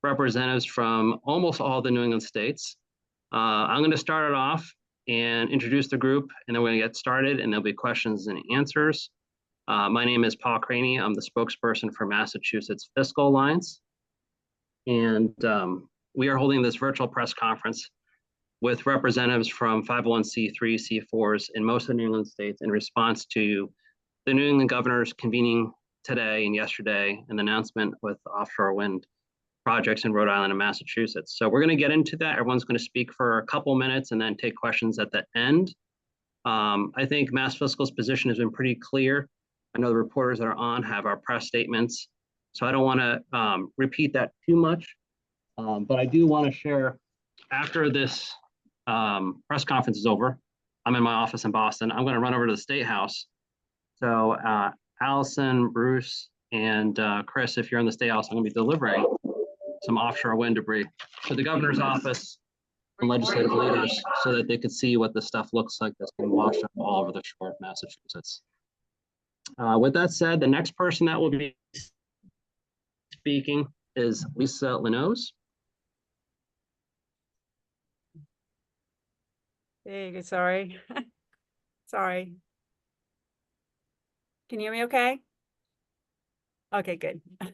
representatives from almost all the New England states. I'm going to start it off and introduce the group, and then we're going to get started, and there'll be questions and answers. My name is Paul Craney. I'm the spokesperson for Massachusetts Fiscal Alliance. And we are holding this virtual press conference with representatives from 501c3, C4s in most of the New England states in response to the New England governors convening today and yesterday an announcement with offshore wind projects in Rhode Island and Massachusetts. So we're going to get into that. Everyone's going to speak for a couple minutes and then take questions at the end. I think Mass Fiscal's position has been pretty clear. I know the reporters that are on have our press statements, so I don't want to repeat that too much. But I do want to share, after this press conference is over, I'm in my office in Boston. I'm going to run over to the State House. So Allison, Bruce, and Chris, if you're in the State House, I'm going to be delivering some offshore wind debris to the governor's office and legislative leaders so that they could see what the stuff looks like that's being washed up all over the shore of Massachusetts. With that said, the next person that will be speaking is Lisa Lenoz. Hey, sorry. Sorry. Can you hear me okay? Okay, good. All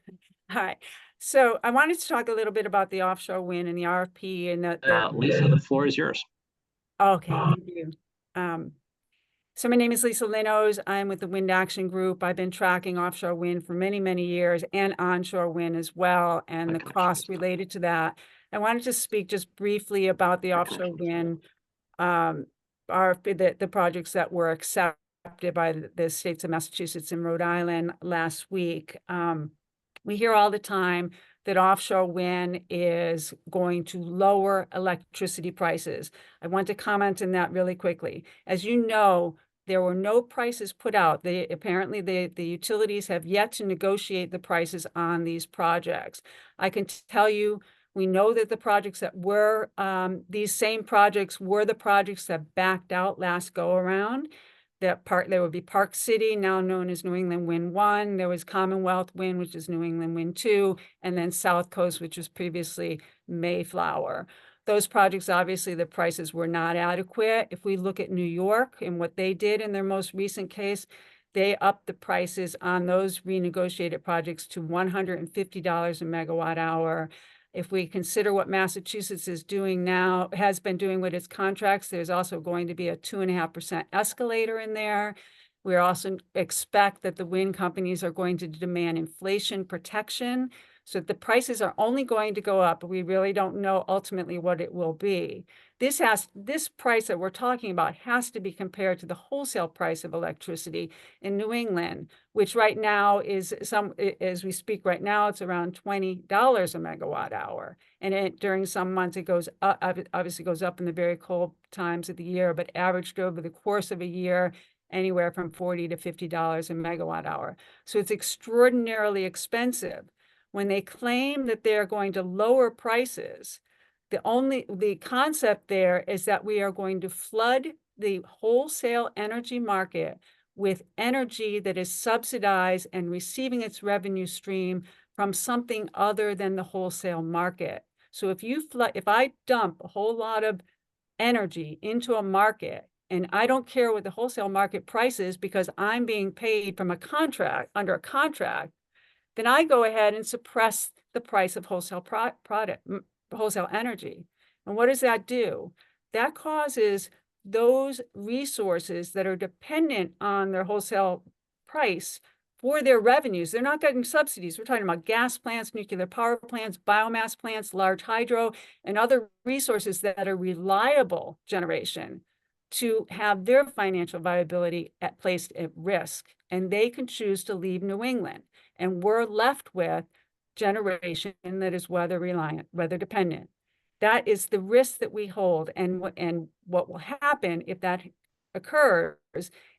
right. So I wanted to talk a little bit about the offshore wind and the RFP and Lisa, the floor is yours. Okay, thank you. So my name is Lisa Lenoz. I'm with the Wind Action Group. I've been tracking offshore wind for many, many years and onshore wind as well, and the costs related to that. I wanted to speak just briefly about the offshore wind, the projects that were accepted by the states of Massachusetts and Rhode Island last week. We hear all the time that offshore wind is going to lower electricity prices. I want to comment on that really quickly. As you know, there were no prices put out. Apparently the utilities have yet to negotiate the prices on these projects. I can tell you, we know that the projects that were, these same projects were the projects that backed out last go around. There would be Park City, now known as New England Wind 1. There was Commonwealth Wind, which is New England Wind 2, and then South Coast, which was previously Mayflower. Those projects, obviously, the prices were not adequate. If we look at New York and what they did in their most recent case, they upped the prices on those renegotiated projects to $150 a megawatt hour. If we consider what Massachusetts is doing now, has been doing with its contracts, there's also going to be a 2.5% escalator in there. We also expect that the wind companies are going to demand inflation protection. So the prices are only going to go up, but we really don't know ultimately what it will be. This price that we're talking about has to be compared to the wholesale price of electricity in New England, which right now is as we speak right now, it's around $20 a megawatt hour. And during some months it goes up, obviously goes up in the very cold times of the year, but averaged over the course of a year, anywhere from $40 to $50 a megawatt hour. So it's extraordinarily expensive. When they claim that they're going to lower prices, the concept there is that we are going to flood the wholesale energy market with energy that is subsidized and receiving its revenue stream from something other than the wholesale market. So if I dump a whole lot of energy into a market, and I don't care what the wholesale market price is because I'm being paid from under a contract, then I go ahead and suppress the price of wholesale energy. And what does that do? That causes those resources that are dependent on their wholesale price for their revenues. They're not getting subsidies. We're talking about gas plants, nuclear power plants, biomass plants, large hydro, and other resources that are reliable generation to have their financial viability placed at risk. And they can choose to leave New England. And we're left with generation that is weather reliant, weather dependent. That is the risk that we hold. And what will happen if that occurs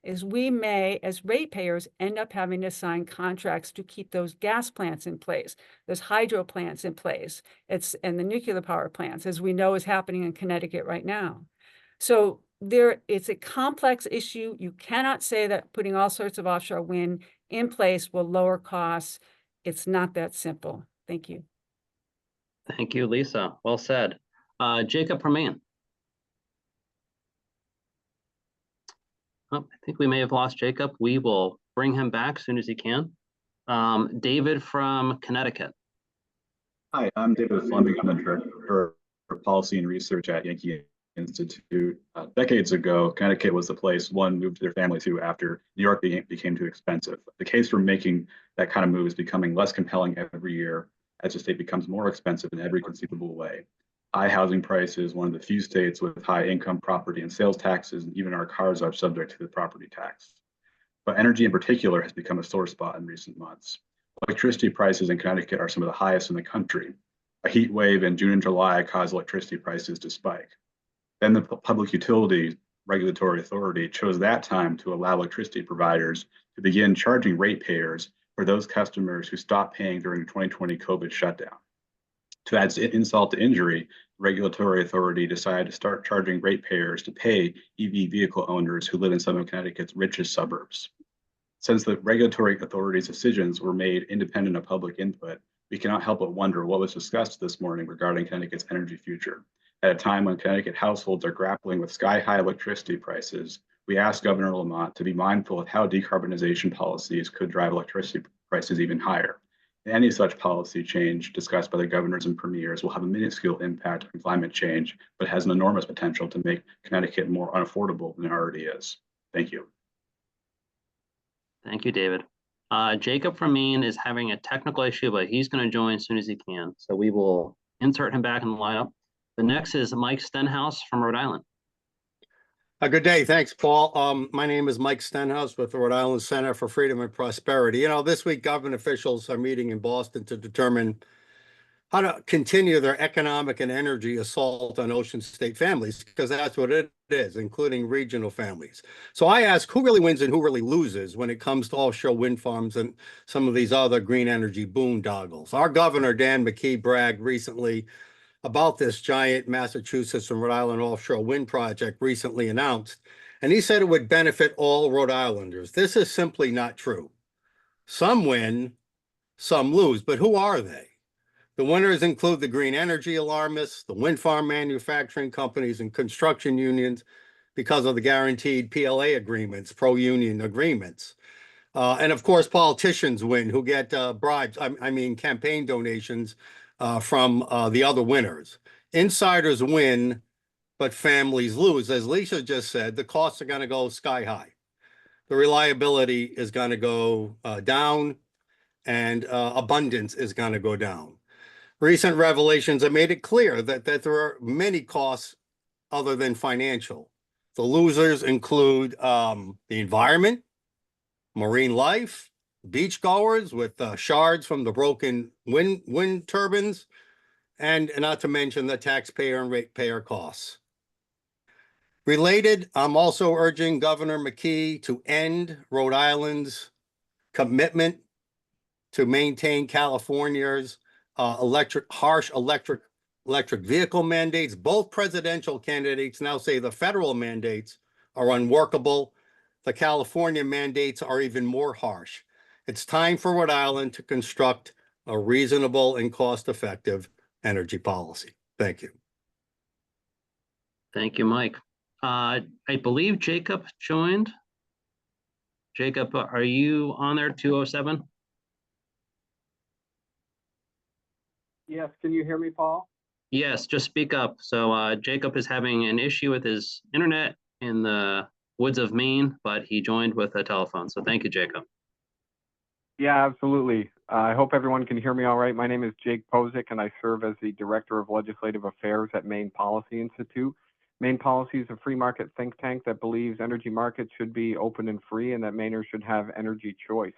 is we may, as ratepayers, end up having to sign contracts to keep those gas plants in place, those hydro plants in place, and the nuclear power plants, as we know is happening in Connecticut right now. So it's a complex issue. You cannot say that putting all sorts of offshore wind in place will lower costs. It's not that simple. Thank you. Thank you, Lisa. Well said. Jacob from Maine. Oh, I think we may have lost Jacob. We will bring him back as soon as he can. David from Connecticut. Hi, I'm David Fleming. I'm the Director of Policy and Research at Yankee Institute. Decades ago, Connecticut was the place one moved their family to after New York became too expensive. The case for making that kind of move is becoming less compelling every year as the state becomes more expensive in every conceivable way. High housing prices, one of the few states with high income property and sales taxes, and even our cars are subject to the property tax. But energy in particular has become a sore spot in recent months. Electricity prices in Connecticut are some of the highest in the country. A heat wave in June and July caused electricity prices to spike. Then the Public Utility Regulatory Authority chose that time to allow electricity providers to begin charging ratepayers for those customers who stopped paying during the 2020 COVID shutdown. To add insult to injury, the regulatory authority decided to start charging ratepayers to pay EV vehicle owners who live in some of Connecticut's richest suburbs. Since the regulatory authority's decisions were made independent of public input, we cannot help but wonder what was discussed this morning regarding Connecticut's energy future. At a time when Connecticut households are grappling with sky-high electricity prices, we asked Governor Lamont to be mindful of how decarbonization policies could drive electricity prices even higher. Any such policy change discussed by the governors and premiers will have a minuscule impact on climate change, but has an enormous potential to make Connecticut more unaffordable than it already is. Thank you. Thank you, David. Jacob from Maine is having a technical issue, but he's going to join as soon as he can. So we will insert him back in the lineup. The next is Mike Stenhouse from Rhode Island. Good day. Thanks, Paul. My name is Mike Stenhouse with the Rhode Island Center for Freedom and Prosperity. You know, this week, government officials are meeting in Boston to determine how to continue their economic and energy assault on Ocean State families, because that's what it is, including regional families. So I ask, who really wins and who really loses when it comes to offshore wind farms and some of these other green energy boondoggles? Our governor, Dan McKee, bragged recently about this giant Massachusetts and Rhode Island offshore wind project recently announced, and he said it would benefit all Rhode Islanders. This is simply not true. Some win, some lose, but who are they? The winners include the green energy alarmists, the wind farm manufacturing companies, and construction unions because of the guaranteed PLA agreements, pro-union agreements. And of course, politicians win who get bribes, I mean campaign donations from the other winners. Insiders win, but families lose. As Lisa just said, the costs are going to go sky high. The reliability is going to go down, and abundance is going to go down. Recent revelations have made it clear that there are many costs other than financial. The losers include the environment, marine life, beachgoers with shards from the broken wind turbines, and not to mention the taxpayer and ratepayer costs. Related, I'm also urging Governor McKee to end Rhode Island's commitment to maintain California's harsh electric vehicle mandates. Both presidential candidates now say the federal mandates are unworkable. The California mandates are even more harsh. It's time for Rhode Island to construct a reasonable and cost-effective energy policy. Thank you. Thank you, Mike. I believe Jacob joined. Jacob, are you on there, 207? Yes, can you hear me, Paul? Yes, just speak up. So Jacob is having an issue with his internet in the woods of Maine, but he joined with a telephone. So thank you, Jacob. Yeah, absolutely. I hope everyone can hear me all right. My name is Jake Pozick, and I serve as the Director of Legislative Affairs at Maine Policy Institute. Maine Policy is a free market think tank that believes energy markets should be open and free and that Mainers should have energy choice.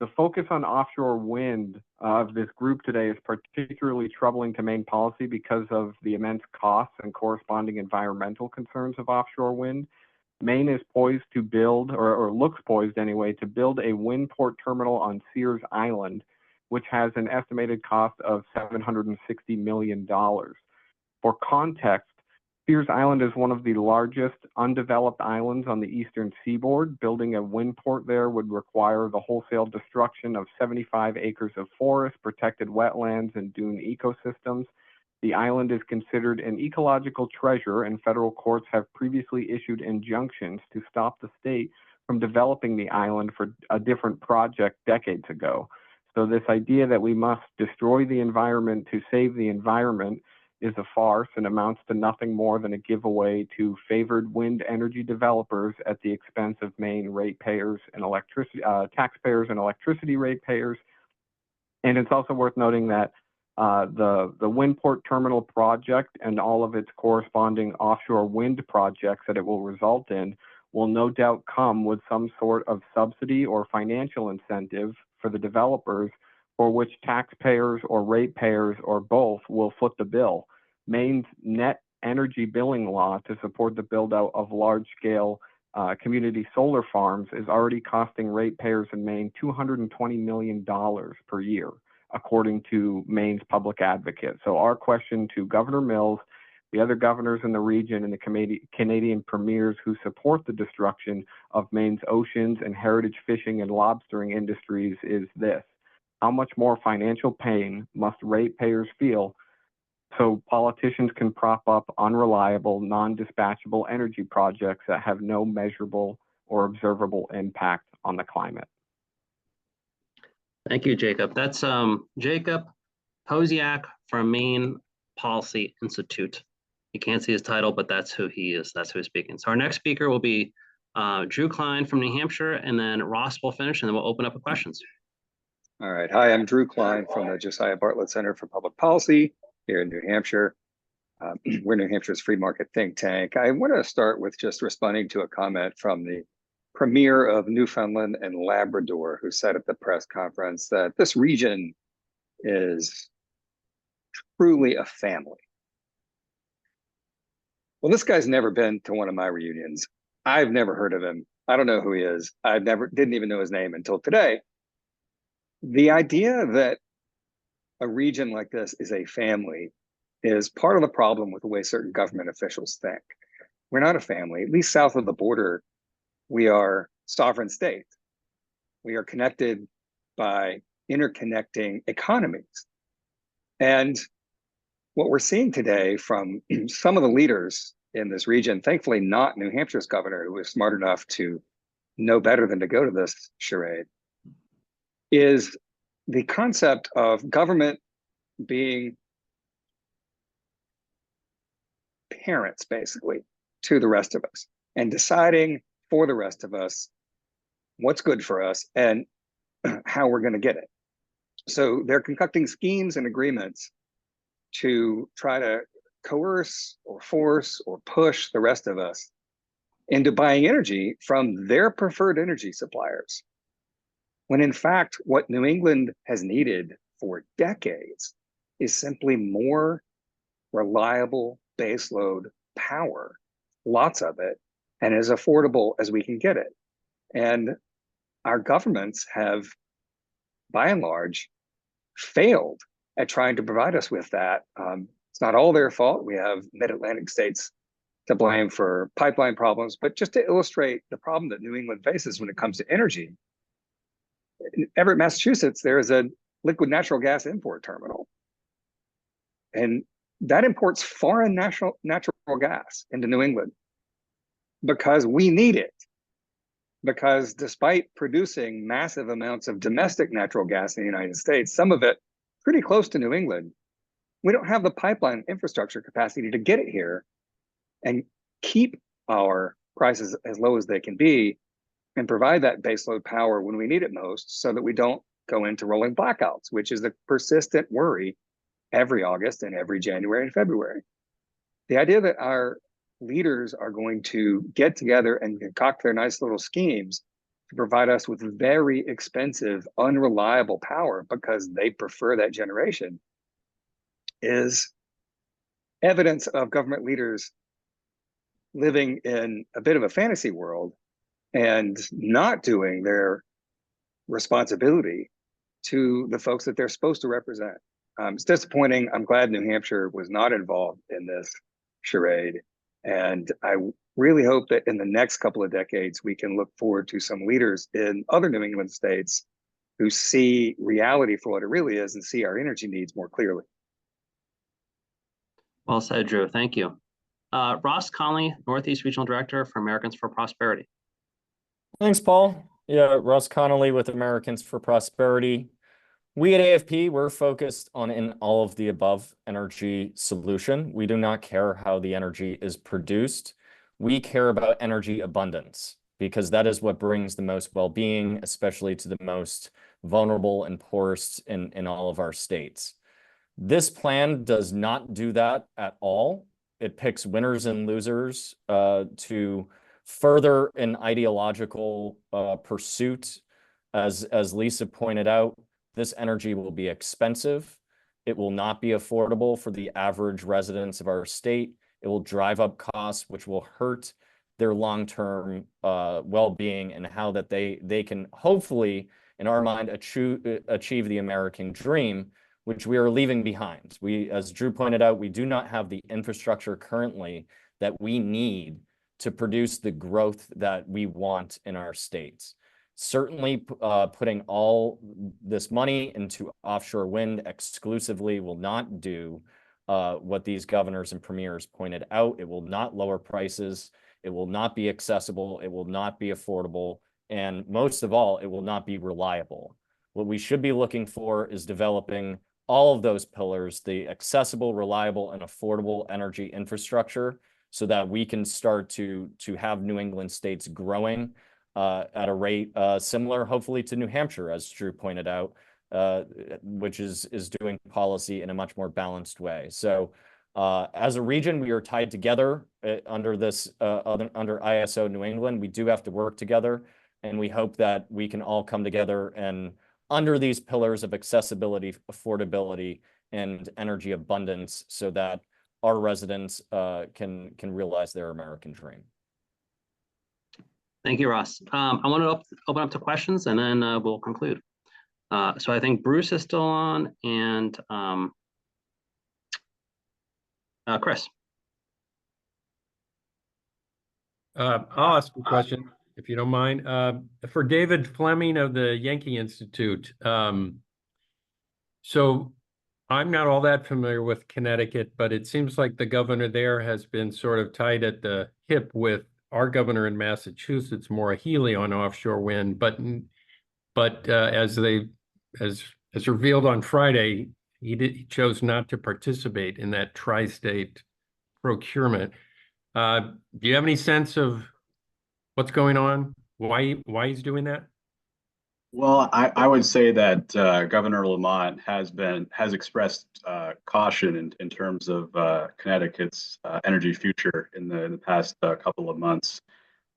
The focus on offshore wind of this group today is particularly troubling to Maine policy because of the immense costs and corresponding environmental concerns of offshore wind. Maine is poised to build, or looks poised anyway, to build a wind port terminal on Sears Island, which has an estimated cost of $760 million. For context, Spears Island is one of the largest undeveloped islands on the eastern seaboard. Building a wind port there would require the wholesale destruction of 75 acres of forest, protected wetlands, and dune ecosystems. The island is considered an ecological treasure, and federal courts have previously issued injunctions to stop the state from developing the island for a different project decades ago. So this idea that we must destroy the environment to save the environment is a farce and amounts to nothing more than a giveaway to favored wind energy developers at the expense of Maine ratepayers and taxpayers and electricity ratepayers. And it's also worth noting that the Windport Terminal project and all of its corresponding offshore wind projects that it will result in will no doubt come with some sort of subsidy or financial incentive for the developers, for which taxpayers or ratepayers or both will foot the bill. Maine's net energy billing law to support the build out of large-scale community solar farms is already costing ratepayers in Maine $220 million per year, according to Maine's public advocate. So our question to Governor Mills, the other governors in the region, and the Canadian premiers who support the destruction of Maine's oceans and heritage fishing and lobstering industries is this: how much more financial pain must ratepayers feel so politicians can prop up unreliable, non-dispatchable energy projects that have no measurable or observable impact on the climate? Thank you, Jacob. That's Jacob Posiak from Maine Policy Institute. You can't see his title, but that's who he is. That's who is speaking. So our next speaker will be Drew Klein from New Hampshire, and then Ross will finish, and then we'll open up for questions. All right. Hi, I'm Drew Klein from the Josiah Bartlett Center for Public Policy here in New Hampshire. We're New Hampshire's free market think tank. I want to start with just responding to a comment from the Premier of Newfoundland and Labrador, who said at the press conference that this region is truly a family. Well, this guy's never been to one of my reunions. I've never heard of him. I don't know who he is. Didn't even know his name until today. The idea that a region like this is a family is part of the problem with the way certain government officials think. We're not a family. At least south of the border, we are sovereign states. We are connected by interconnecting economies. And what we're seeing today from some of the leaders in this region, thankfully not New Hampshire's governor, who was smart enough to know better than to go to this charade, is the concept of government being parents, basically, to the rest of us and deciding for the rest of us what's good for us and how we're going to get it. So they're concocting schemes and agreements to try to coerce or force or push the rest of us into buying energy from their preferred energy suppliers. When in fact, what New England has needed for decades is simply more reliable baseload power, lots of it, and as affordable as we can get it. And our governments have, by and large, failed at trying to provide us with that. It's not all their fault. We have mid-Atlantic states to blame for pipeline problems, but just to illustrate the problem that New England faces when it comes to energy, in Everett, Massachusetts, there is a liquid natural gas import terminal. And that imports foreign natural gas into New England because we need it. Because despite producing massive amounts of domestic natural gas in the United States, some of it pretty close to New England, we don't have the pipeline infrastructure capacity to get it here and keep our prices as low as they can be and provide that baseload power when we need it most, so that we don't go into rolling blackouts, which is a persistent worry every August and every January and February. The idea that our leaders are going to get together and concoct their nice little schemes to provide us with very expensive, unreliable power because they prefer that generation is evidence of government leaders living in a bit of a fantasy world and not doing their responsibility to the folks that they're supposed to represent. It's disappointing. I'm glad New Hampshire was not involved in this charade. And I really hope that in the next couple of decades, we can look forward to some leaders in other New England states who see reality for what it really is and see our energy needs more clearly. Well said, Drew. Thank you. Ross Conley, Northeast Regional Director for Americans for Prosperity. Thanks, Paul. Yeah, Russ Connolly with Americans for Prosperity. We at AFP, we're focused on an all of the above energy solution. We do not care how the energy is produced. We care about energy abundance because that is what brings the most well-being, especially to the most vulnerable and poorest in all of our states. This plan does not do that at all. It picks winners and losers to further an ideological pursuit. As Lisa pointed out, this energy will be expensive. It will not be affordable for the average residents of our state. It will drive up costs, which will hurt their long-term well-being and how that they can hopefully, in our mind, achieve the American dream, which we are leaving behind. We, as Drew pointed out, we do not have the infrastructure currently that we need to produce the growth that we want in our states. Certainly, putting all this money into offshore wind exclusively will not do what these governors and premiers pointed out. It will not lower prices. It will not be accessible. It will not be affordable. And most of all, it will not be reliable. What we should be looking for is developing all of those pillars, the accessible, reliable, and affordable energy infrastructure, so that we can start to have New England states growing at a rate similar, hopefully, to New Hampshire, as Drew pointed out, which is doing policy in a much more balanced way. So as a region, we are tied together under this, under ISO New England. We do have to work together, and we hope that we can all come together and under these pillars of accessibility, affordability, and energy abundance so that our residents can realize their American dream. Thank you, Ross. I want to open up to questions and then we'll conclude. So I think Bruce is still on and Chris. I'll ask a question, if you don't mind. For David Fleming of the Yankee Institute. So I'm not all that familiar with Connecticut, but it seems like the governor there has been sort of tied at the hip with our governor in Massachusetts, Maura Healey, on offshore wind. But as revealed on Friday, he chose not to participate in that tri-state procurement. Do you have any sense of what's going on? Why he's doing that? Well, I would say that Governor Lamont has expressed caution in terms of Connecticut's energy future in the past couple of months,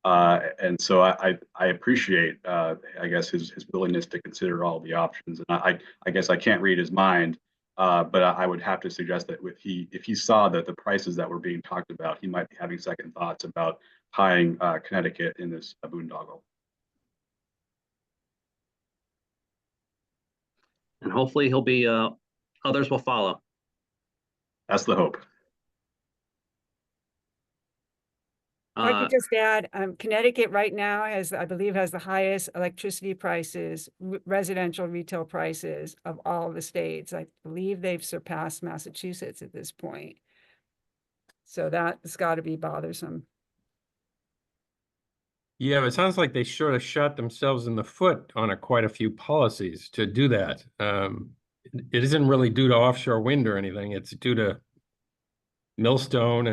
and so I appreciate I guess his willingness to consider all the options. And I guess I can't read his mind, but I would have to suggest that if he saw that the prices that were being talked about, he might be having second thoughts about tying Connecticut in this boondoggle. And hopefully he'll be, others will follow. That's the hope. I could just add, Connecticut right now I believe has the highest electricity prices, residential retail prices of all the states. I believe they've surpassed Massachusetts at this point. So that's got to be bothersome. Yeah, it sounds like they sort of shot themselves in the foot on quite a few policies to do that. It isn't really due to offshore wind or anything. It's due to Millstone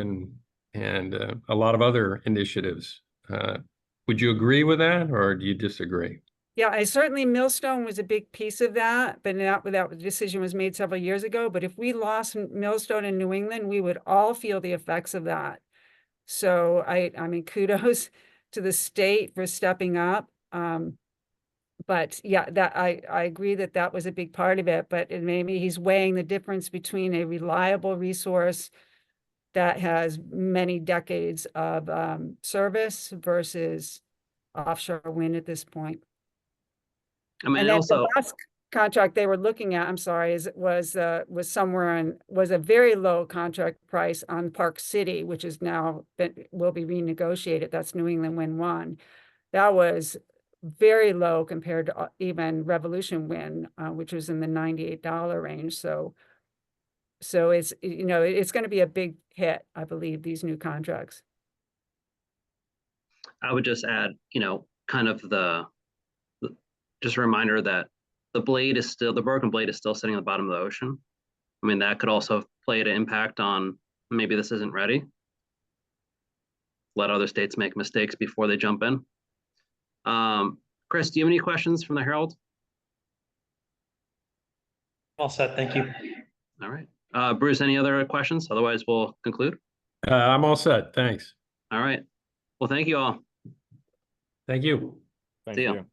and a lot of other initiatives. Would you agree with that, or do you disagree? Yeah, certainly Millstone was a big piece of that, but that decision was made several years ago. But if we lost Millstone in New England, we would all feel the effects of that. So I mean, kudos to the state for stepping up. But yeah, that I agree that was a big part of it, but maybe he's weighing the difference between a reliable resource that has many decades of service versus offshore wind at this point. I mean, And also, contract they were looking at, I'm sorry, was a very low contract price on Park City, which is now will be renegotiated. That's New England Wind 1. That was very low compared to even Revolution Wind, which was in the $98 range. So it's, it's going to be a big hit, I believe, these new contracts. I would just add, kind of just a reminder that the broken blade is still sitting at the bottom of the ocean. I mean, that could also play an impact on maybe this isn't ready. Let other states make mistakes before they jump in. Chris, do you have any questions from the Herald? All set, thank you. All right. Bruce, any other questions? Otherwise, we'll conclude. I'm all set. Thanks. All right. Well, thank you all. Thank you. Thank See ya. you.